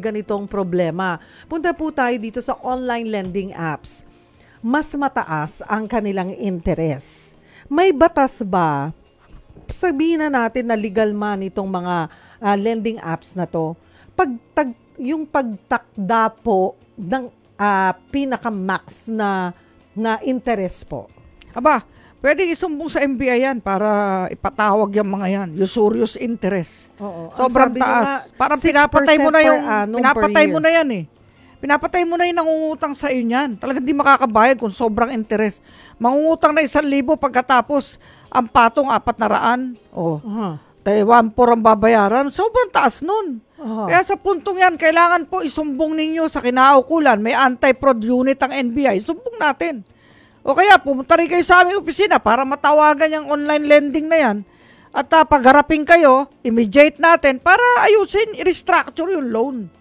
ganitong problema. Punta po tayo dito sa online lending apps. Mas mataas ang kanilang interes. May batas ba? Sabihin na natin na legal man itong mga lending apps na to. Yung pagtakda po ng pinaka-max na interest po. Aba, pwede isumbong sa NBI yan para ipatawag yung mga yan. Usurious interest. Oo. Sobrang taas. Parang pinapatay mo na yung, pinapatay mo na yan eh. Pinapatay mo na yung nangungutang sa iyo yan. Talagang di makakabayad kung sobrang interest. Mangungutang na 1,000 pagkatapos ang patong 400. Oh. Tayo 1,400 ang babayaran. Sobrang taas nun. Kaya sa puntong yan, kailangan po isumbong ninyo sa kinaukulan. May anti-fraud unit ang NBI. Sumbong natin. O kaya pumunta rin kayo sa aming opisina para matawagan yung online lending na yan. At pagharapin kayo, immediate natin para ayusin, i-restructure yung loan.